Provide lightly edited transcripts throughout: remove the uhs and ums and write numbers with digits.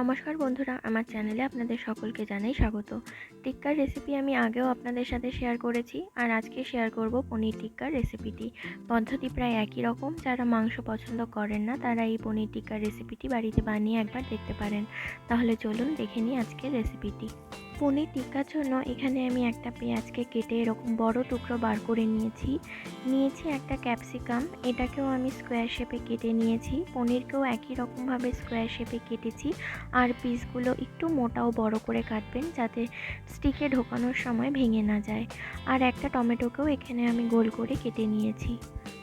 নমস্কার বন্ধুরা, আমার চ্যানেলে আপনাদের সকলকে জানাই স্বাগত। টিক্কার রেসিপি আমি আগেও আপনাদের সাথে শেয়ার করেছি, আর আজকে শেয়ার করব পনির টিক্কার রেসিপিটি। পদ্ধতি প্রায় একই রকম। যারা মাংস পছন্দ করেন না তারা এই পনির টিক্কার রেসিপিটি বাড়িতে বানিয়ে একবার দেখতে পারেন। তাহলে চলুন দেখে নিই আজকের রেসিপিটি। পনির টিক্কার জন্য এখানে আমি একটা পেঁয়াজকে কেটে এরকম বড় টুকরো বার করে নিয়েছি একটা ক্যাপসিকাম, এটাকেও আমি স্কোয়ার শেপে কেটে নিয়েছি। পনিরকেও একই রকমভাবে স্কোয়ার শেপে কেটেছি, আর পিসগুলো একটু মোটাও বড় করে কাটবেন যাতে স্টিকে ঢোকানোর সময় ভেঙে না যায়। আর একটা টমেটোকেও এখানে আমি গোল করে কেটে নিয়েছি।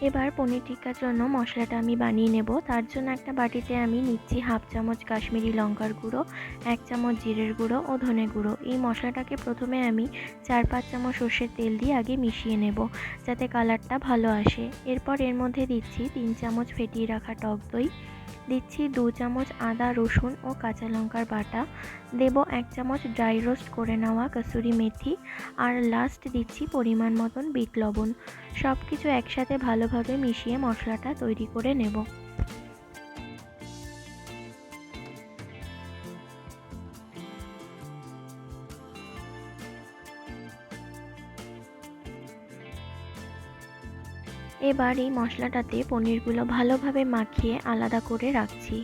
এবার পনির টিক্কার জন্য মশলাটা আমি বানিয়ে নেব। তার জন্য একটা বাটিতে আমি নিচ্ছি হাফ চামচ কাশ্মীরি লঙ্কার গুঁড়ো, 1 চামচ জিরের গুঁড়ো ও ধনে গুঁড়ো। এই মশলাটাকে প্রথমে আমি 4-5 চামচ সর্ষের তেল দিয়ে আগে মিশিয়ে নেব যাতে কালারটা ভালো আসে। এরপর এর মধ্যে দিচ্ছি 3 চামচ ফেটিয়ে রাখা টক দই, দিচ্ছি 2 চামচ আদা রসুন ও কাঁচা লঙ্কার বাটা, দেব 1 চামচ ড্রাই রোস্ট করে নেওয়া কসুরি মেথি, আর লাস্ট দিচ্ছি পরিমাণ মতন বিট লবণ। সব কিছু একসাথে ভালোভাবে মিশিয়ে মশলাটা তৈরি করে নেব। এবার এই মশলাটাতে পনিরগুলো ভালোভাবে মাখিয়ে আলাদা করে রাখছি।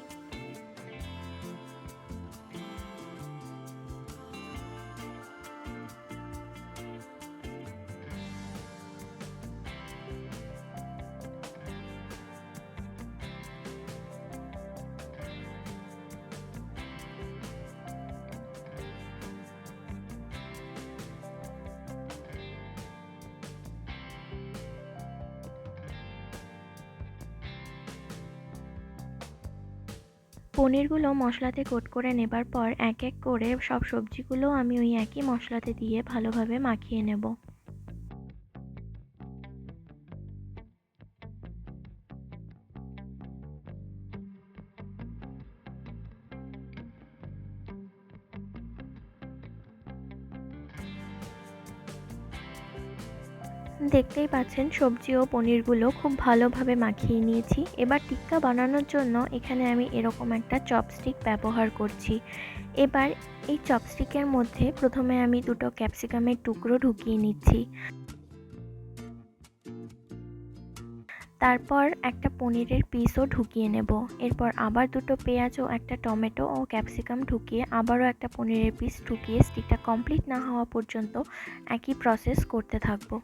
পনিরগুলো মশলাতে কোট করে নেবার পর এক এক করে সব সবজিগুলো আমি ওই একই মশলাতে দিয়ে ভালোভাবে মাখিয়ে নেব। দেখতেই পাচ্ছেন সবজি ও পনিরগুলো খুব ভালোভাবে মাখিয়ে নিয়েছি। এবার টিক্কা বানানোর জন্য এখানে আমি এরকম একটা চপস্টিক ব্যবহার করছি। এবার এই চপস্টিকের মধ্যে প্রথমে আমি দুটো ক্যাপসিকামের টুকরো ঢুকিয়ে নিচ্ছি, তারপর একটা পনিরের পিসও ঢুকিয়ে নেব। এরপর আবার দুটো পেঁয়াজ ও একটা টমেটো ও ক্যাপসিকাম ঢুকিয়ে আবারও একটা পনিরের পিস ঢুকিয়ে স্টিকটা কমপ্লিট না হওয়া পর্যন্ত একই প্রসেস করতে থাকবো।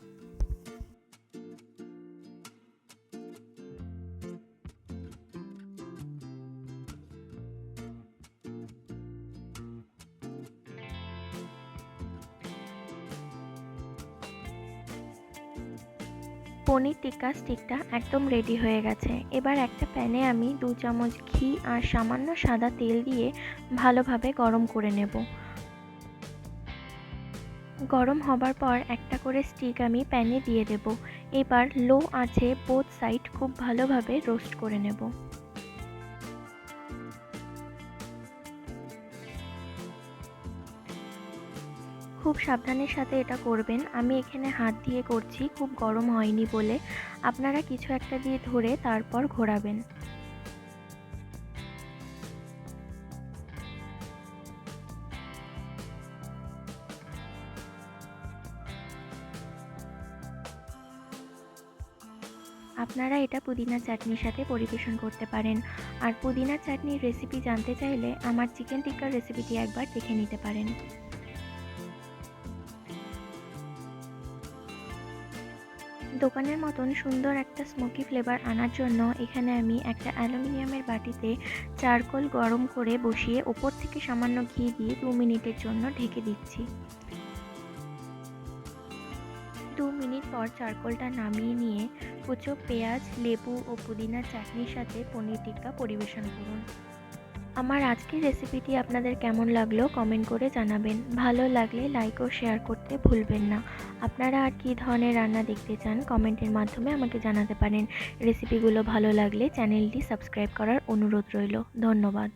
পনির টিক্কা স্টিকটা একদম রেডি হয়ে গেছে। এবার একটা প্যানে আমি 2 চামচ ঘি আর সামান্য সাদা তেল দিয়ে ভালোভাবে গরম করে নেব। গরম হবার পর একটা করে স্টিক আমি প্যানে দিয়ে দেব। এবার লো আঁচে বোথ সাইড খুব ভালোভাবে রোস্ট করে নেব। খুব সাবধানের সাথে এটা করবেন। আমি এখানে হাত দিয়ে করছি, খুব গরম হয়নি বলে। আপনারা কিছু একটা দিয়ে ধরে তারপর ঘোরাবেন। আপনারা এটা পুদিনা চাটনির সাথে পরিবেশন করতে পারেন। আর পুদিনা চাটনির রেসিপি জানতে চাইলে আমার চিকেন টিক্কার রেসিপিটি একবার দেখে নিতে পারেন। দোকানের মতন সুন্দর একটা স্মোকি ফ্লেভার আনার জন্য এখানে আমি একটা অ্যালুমিনিয়ামের বাটিতে চারকোল গরম করে বসিয়ে ওপর থেকে সামান্য ঘি দিয়ে 2 মিনিটের জন্য ঢেকে দিচ্ছি। 2 মিনিট পর চারকোলটা নামিয়ে নিয়ে কুচো পেঁয়াজ, লেবু ও পুদিনার চাটনির সাথে পনির টিক্কা পরিবেশন করুন। আমার আজকের রেসিপিটি আপনাদের কেমন লাগলো কমেন্ট করে জানাবেন। ভালো লাগলে লাইক ও শেয়ার করতে ভুলবেন না। আপনারা আর কী ধরনের রান্না দেখতে চান কমেন্টের মাধ্যমে আমাকে জানাতে পারেন। রেসিপিগুলো ভালো লাগলে চ্যানেলটি সাবস্ক্রাইব করার অনুরোধ রইল। ধন্যবাদ।